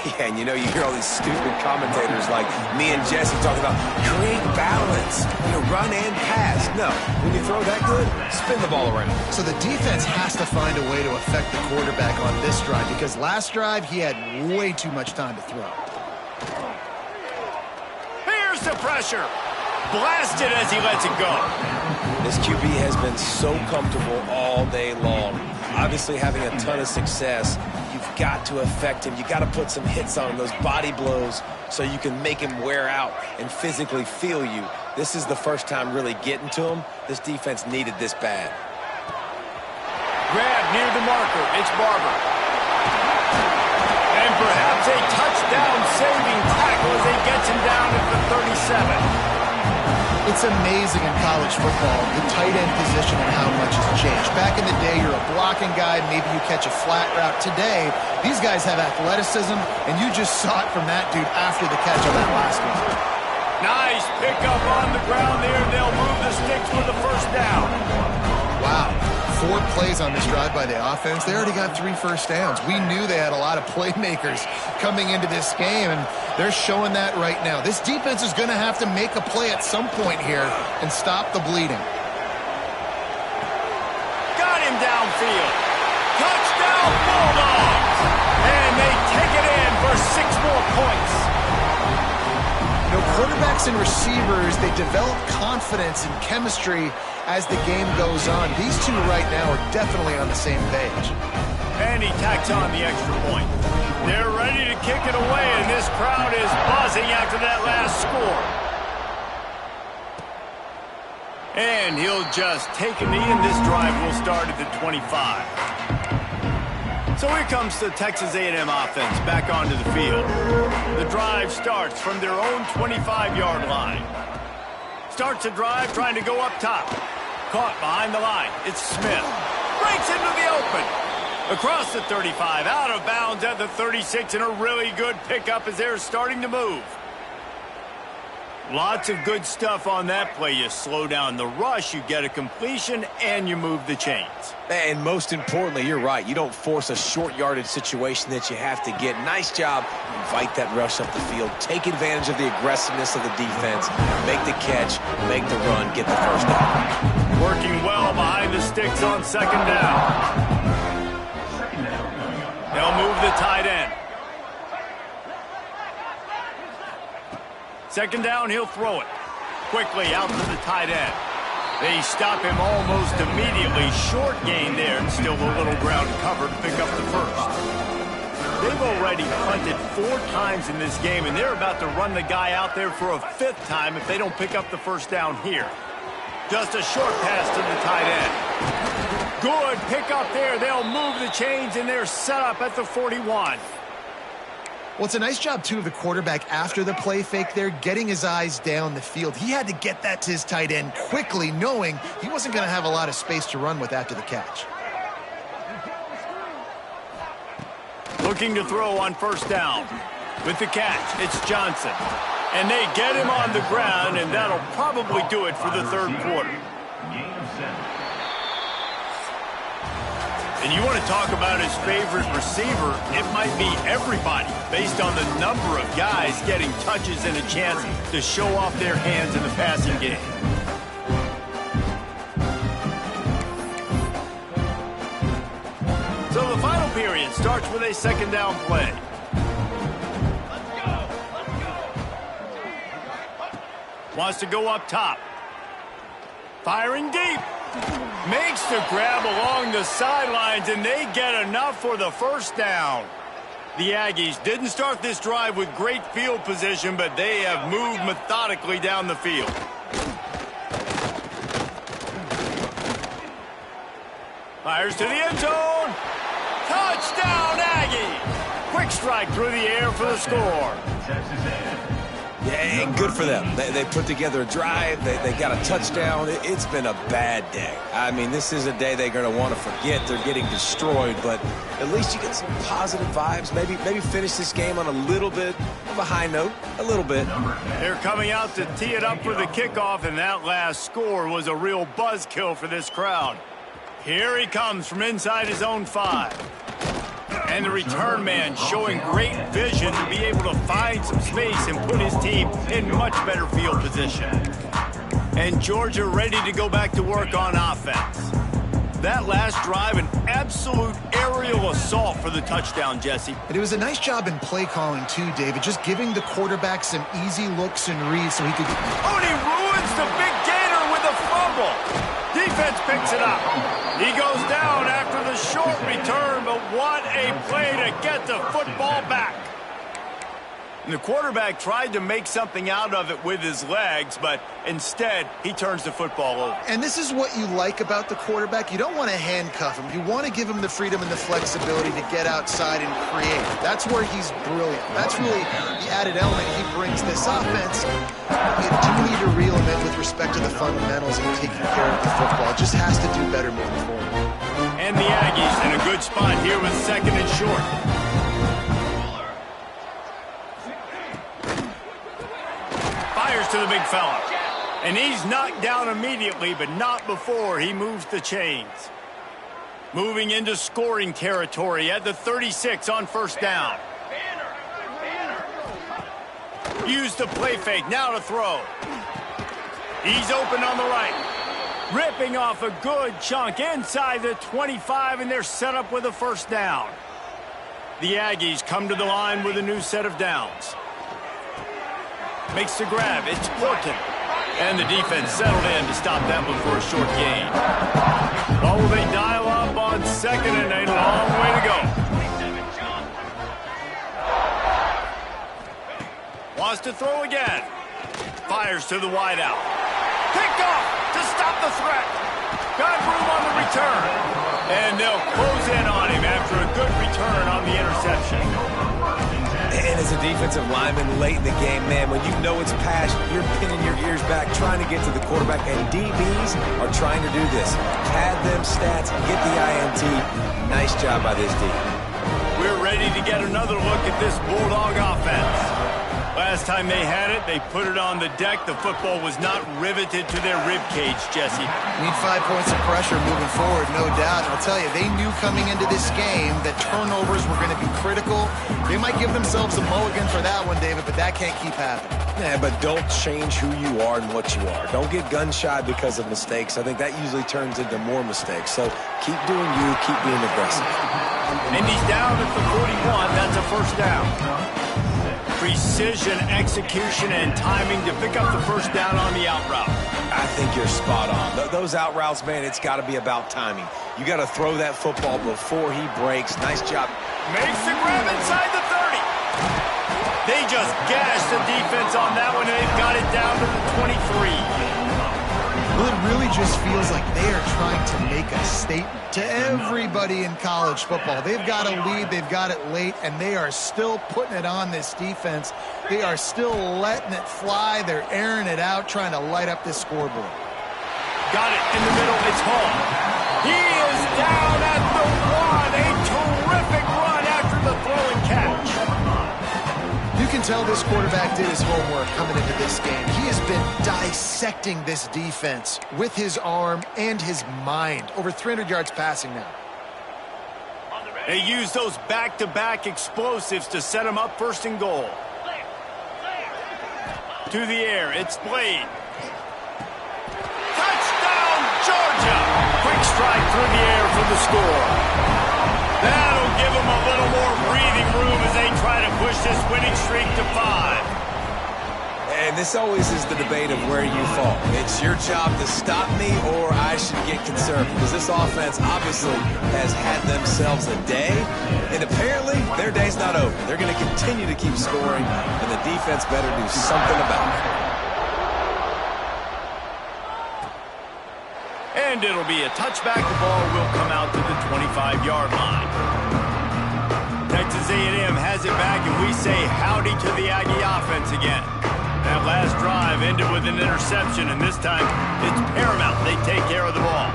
Speaker 3: Yeah, and you know, you hear all these stupid commentators like me and Jesse talking about create balance, run and pass. No, when you throw that good, spin the ball around.
Speaker 2: So the defense has to find a way to affect the quarterback on this drive because last drive he had way too much time to throw.
Speaker 1: Here's the pressure. Blasted as he lets it go.
Speaker 3: This QB has been so comfortable all day long. Obviously having a ton of success. You've got to affect him. You've got to put some hits on him, those body blows, so you can make him wear out and physically feel you. This is the first time really getting to him. This defense needed this bad.
Speaker 1: Grab near the marker. It's Barber. And perhaps a touchdown-saving tackle as he gets him down at the 37.
Speaker 2: It's amazing in college football, the tight end position and how much has changed. Back in the day, you're a blocking guy, maybe you catch a flat route. Today, these guys have athleticism, and you just saw it from that dude after the catch on that last one.
Speaker 1: Nice pickup on the ground there. They'll move the sticks for the first down.
Speaker 2: Wow. 4 plays on this drive by the offense. They already got 3 first downs. We knew they had a lot of playmakers coming into this game, and they're showing that right now. This defense is going to have to make a play at some point here and stop the bleeding.
Speaker 1: Got him downfield. Touchdown Bulldogs! And they take it in for 6 more points.
Speaker 2: Quarterbacks and receivers, they develop confidence and chemistry as the game goes on. These two right now are definitely on the same page.
Speaker 1: And he tacks on the extra point. They're ready to kick it away, and this crowd is buzzing after that last score. And he'll just take a knee, and this drive will start at the 25. So here comes the Texas A&M offense back onto the field. The drive starts from their own 25-yard line. Starts a drive trying to go up top. Caught behind the line. It's Smith. Breaks into the open. Across the 35, out of bounds at the 36, and a really good pickup as they're starting to move. Lots of good stuff on that play. You slow down the rush, you get a completion, and you move the chains.
Speaker 3: And most importantly, you're right. You don't force a short yardage situation that you have to get. Nice job. Invite that rush up the field. Take advantage of the aggressiveness of the defense. Make the catch, make the run, get the first down.
Speaker 1: Working well behind the sticks on 2nd down. They'll move the tight end. 2nd down, he'll throw it. Quickly out to the tight end. They stop him almost immediately. Short gain there, and still a little ground cover to pick up the first. They've already punted 4 times in this game, and they're about to run the guy out there for a 5th time if they don't pick up the first down here. Just a short pass to the tight end. Good pick up there. They'll move the chains, and they're set up at the 41.
Speaker 2: Well, it's a nice job, too, of the quarterback after the play fake there, getting his eyes down the field. He had to get that to his tight end quickly, knowing he wasn't going to have a lot of space to run with after the catch.
Speaker 1: Looking to throw on 1st down. With the catch, it's Johnson. And they get him on the ground, and that'll probably do it for the 3rd quarter. And you want to talk about his favorite receiver, it might be everybody, based on the number of guys getting touches and a chance to show off their hands in the passing game. So the final period starts with a 2nd down play. Wants to go up top. Firing deep. Makes the grab along the sidelines, and they get enough for the 1st down. The Aggies didn't start this drive with great field position, but they have moved methodically down the field. Fires to the end zone. Touchdown, Aggies! Quick strike through the air for the score.
Speaker 5: Texas A&M.
Speaker 3: Yeah, and good for them. They put together a drive. They got a touchdown. It's been a bad day. I mean, this is a day they're going to want to forget. They're getting destroyed, but at least you get some positive vibes. Maybe finish this game on a little bit of a high note, a little bit.
Speaker 1: They're coming out to tee it up for the kickoff, and that last score was a real buzzkill for this crowd. Here he comes from inside his own 5. And the return man showing great vision to be able to find some space and put his team in much better field position. And Georgia ready to go back to work on offense. That last drive, an absolute aerial assault for the touchdown, Jesse.
Speaker 2: And it was a nice job in play calling too, David, just giving the quarterback some easy looks and reads so he could...
Speaker 1: Oh, and he ruins the big gainer with a fumble. Defense picks it up. He goes down after the short return, but what a play to get the football back. And the quarterback tried to make something out of it with his legs, but instead, he turns the football over.
Speaker 2: And this is what you like about the quarterback. You don't want to handcuff him. You want to give him the freedom and the flexibility to get outside and create. That's where he's brilliant. That's really the added element he brings this offense. You do need to reel him in with respect to the fundamentals and taking care of the football. Just has to do better moving forward.
Speaker 1: And the Aggies in a good spot here with 2nd and short. Fires to the big fella. And he's knocked down immediately, but not before he moves the chains. Moving into scoring territory at the 36 on 1st down. Use the play fake, now to throw. He's open on the right. Ripping off a good chunk inside the 25, and they're set up with a 1st down. The Aggies come to the line with a new set of downs. Makes the grab, it's Porton. And the defense settled in to stop that one for a short gain. Oh, they dial up on 2nd and a long way to go. Wants to throw again. Fires to the wideout. Picked off to stop the threat. Got room on the return. And they'll close in on him after a good return on the interception.
Speaker 3: And as a defensive lineman late in the game, man, when you know it's past, you're pinning your ears back, trying to get to the quarterback, and DBs are trying to do this. Pad them stats, get the INT. Nice job by this D.
Speaker 1: We're ready to get another look at this Bulldog offense. Last time they had it, they put it on the deck. The football was not riveted to their rib cage, Jesse.
Speaker 2: Need 5 points of pressure moving forward, no doubt. And I'll tell you, they knew coming into this game that turnovers were going to be critical. They might give themselves a mulligan for that one, David, but that can't keep happening.
Speaker 3: Yeah, but don't change who you are and what you are. Don't get gun-shy because of mistakes. I think that usually turns into more mistakes. So keep doing you, keep being aggressive.
Speaker 1: And he's down at the 41. That's a 1st down. Precision, execution, and timing to pick up the 1st down on the out route.
Speaker 3: I think you're spot on. Those out routes, man, it's got to be about timing. You got to throw that football before he breaks. Nice job.
Speaker 1: Makes the grab inside the 30. They just gashed the defense on that one, and they've got it down to the 23.
Speaker 2: Well, it really just feels like they are trying to make a statement to everybody in college football. They've got a lead, they've got it late, and they are still putting it on this defense. They are still letting it fly. They're airing it out, trying to light up this scoreboard.
Speaker 1: Got it in the middle. It's home. He is down at the 1. A terrific run after the throw and catch.
Speaker 2: You can tell this quarterback did his homework coming into this game. He has been dissecting this defense with his arm and his mind. Over 300 yards passing now.
Speaker 1: They use those back-to-back explosives to set him up 1st and goal. To the air, it's Blade. Touchdown, Georgia! Quick strike through the air for the score. That'll give them a little more breathing room as they try to push this winning streak to 5.
Speaker 3: And this always is the debate of where you fall. It's your job to stop me or I should get conservative. Because this offense obviously has had themselves a day. And apparently their day's not over. They're going to continue to keep scoring. And the defense better do something about it.
Speaker 1: And it'll be a touchback. The ball will come out to the 25-yard line. Texas A&M has it back, and we say howdy to the Aggie offense again. That last drive ended with an interception, and this time it's paramount they take care of the ball.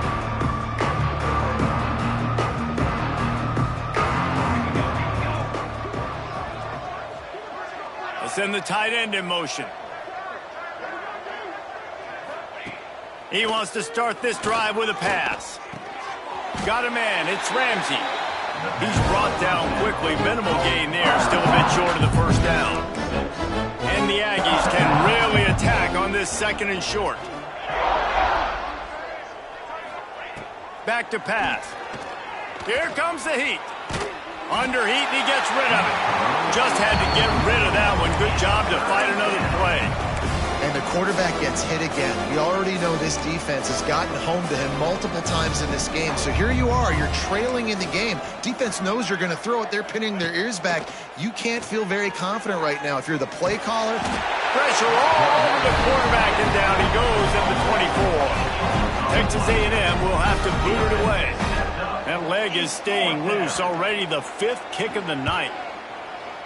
Speaker 1: They'll send the tight end in motion. He wants to start this drive with a pass. Got a man. It's Ramsey. He's brought down quickly. Minimal gain there. Still a bit short of the first down. And the Aggies can really attack on this second and short. Back to pass. Here comes the heat. Under heat, and he gets rid of it. Just had to get rid of that one. Good job to fight another play.
Speaker 2: And the quarterback gets hit again. We already know this defense has gotten home to him multiple times in this game. So here you are. You're trailing in the game. Defense knows you're going to throw it. They're pinning their ears back. You can't feel very confident right now if you're the play caller.
Speaker 1: Pressure all over the quarterback, and down he goes at the 24. Texas A&M will have to boot it away. That leg is staying loose. Already the 5th kick of the night.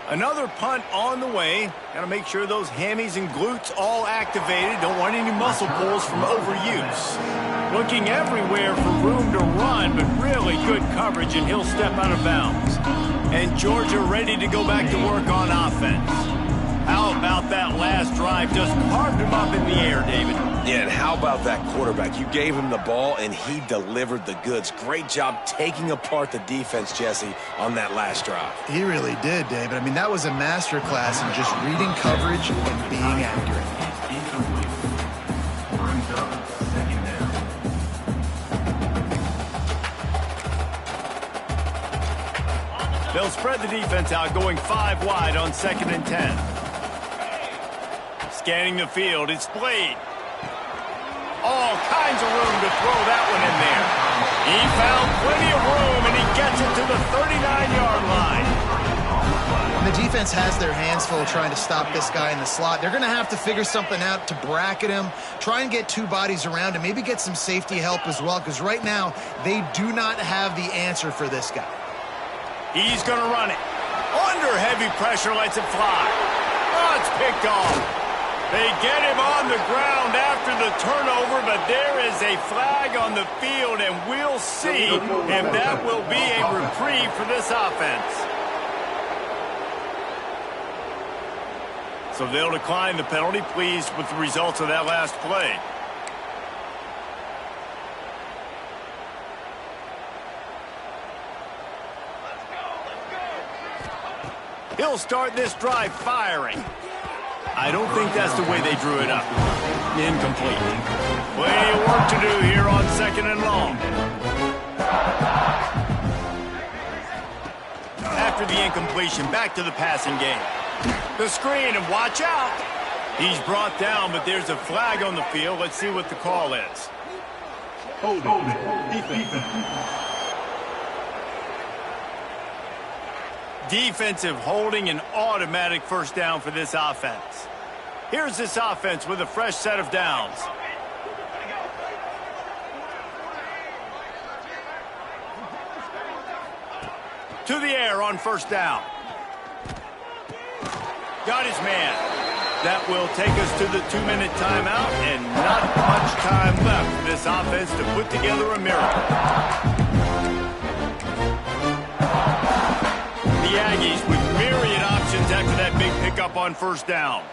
Speaker 1: Another punt on the way. Got to make sure those hammies and glutes all activated. Don't want any muscle pulls from overuse. Looking everywhere for room to run, but really good coverage, and he'll step out of bounds. And Georgia ready to go back to work on offense. How about that last drive? Just carved him up in the air, David.
Speaker 3: Yeah, and how about that quarterback? You gave him the ball, and he delivered the goods. Great job taking apart the defense, Jesse, on that last drive.
Speaker 2: He really did, David. I mean, that was a masterclass in just reading coverage and being accurate.
Speaker 5: Brings up second down.
Speaker 1: They'll spread the defense out, going 5 wide on 2nd and 10. Scanning the field, it's Blade. All kinds of room to throw that one in there. He found plenty of room, and he gets it to the 39-yard line.
Speaker 2: And the defense has their hands full trying to stop this guy in the slot. They're going to have to figure something out to bracket him, try and get 2 bodies around him, maybe get some safety help as well, because right now they do not have the answer for this guy.
Speaker 1: He's going to run it. Under heavy pressure, lets it fly. Oh, it's picked off. They get him on the ground after the turnover, but there is a flag on the field, and we'll see if that will be a reprieve for this offense. So they'll decline the penalty, pleased with the results of that last play. He'll start this drive firing. I don't think that's the way they drew it up. Incomplete. Plenty of work to do here on 2nd and long. After the incompletion, back to the passing game. The screen, and watch out. He's brought down, but there's a flag on the field. Let's see what the call is.
Speaker 5: Hold it. Defense.
Speaker 1: Defensive holding, an automatic first down for this offense. Here's this offense with a fresh set of downs. To the air on first down. Got his man. That will take us to the 2-minute timeout, and not much time left for this offense to put together a miracle. The Aggies with myriad options after that big pickup on first down.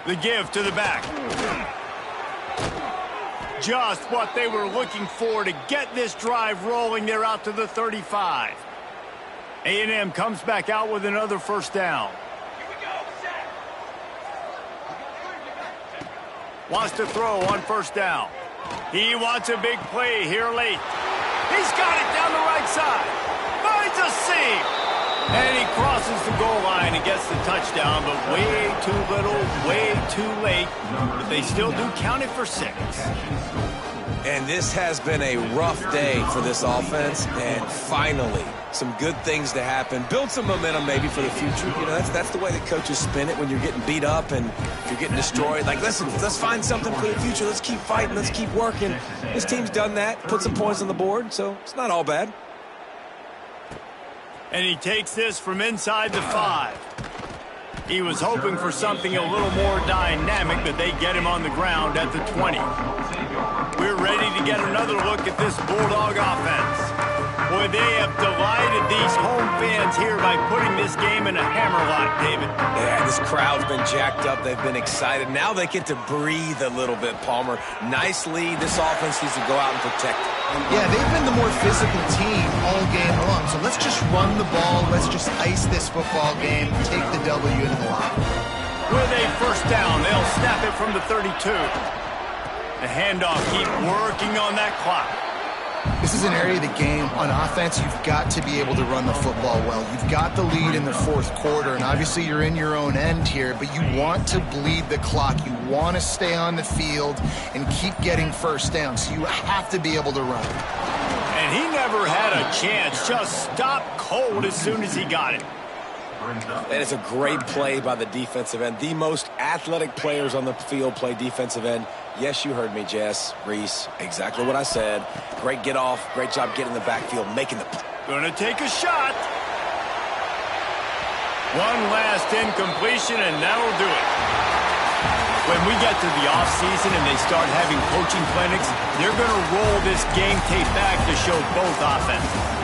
Speaker 1: The give to the back. Just what they were looking for to get this drive rolling. They're out to the 35. A&M comes back out with another first down. Wants to throw on first down. He wants a big play here late. He's got it down the right side. Finds It's a seam. And he crosses the goal line and gets the touchdown, but way too little, way too late. But they still do count it for 6.
Speaker 3: And this has been a rough day for this offense, and finally, some good things to happen. Build some momentum maybe for the future. You know, that's the way that coaches spin it when you're getting beat up and you're getting destroyed. Like, listen, let's find something for the future. Let's keep fighting. Let's keep working. This team's done that, put some points on the board, so it's not all bad.
Speaker 1: And he takes this from inside the 5. He was hoping for something a little more dynamic, but they get him on the ground at the 20. We're ready to get another look at this Bulldog offense. Boy, they have delighted these home fans here by putting this game in a hammerlock, David.
Speaker 3: Yeah, this crowd's been jacked up. They've been excited. Now they get to breathe a little bit, Palmer. Nice lead. This offense needs to go out and protect it.
Speaker 2: Yeah, they've been the more physical team all game long. So let's just run the ball. Let's just ice this football game. Take the W into the locker.
Speaker 1: With a first down, they'll snap it from the 32. The handoff, keep working on that clock.
Speaker 2: This is an area of the game. On offense, you've got to be able to run the football well. You've got the lead in the 4th quarter, and obviously you're in your own end here, but you want to bleed the clock. You want to stay on the field and keep getting first down, so you have to be able to run.
Speaker 1: And he never had a chance. Just stopped cold as soon as he got it.
Speaker 3: That is a great play by the defensive end. The most athletic players on the field play defensive end. Yes, you heard me, Jess, Reese. Exactly what I said. Great get off. Great job getting in the backfield, making the...
Speaker 1: Gonna take a shot. One last incompletion, and that'll do it. When we get to the offseason and they start having coaching clinics, they're going to roll this game tape back to show both offenses.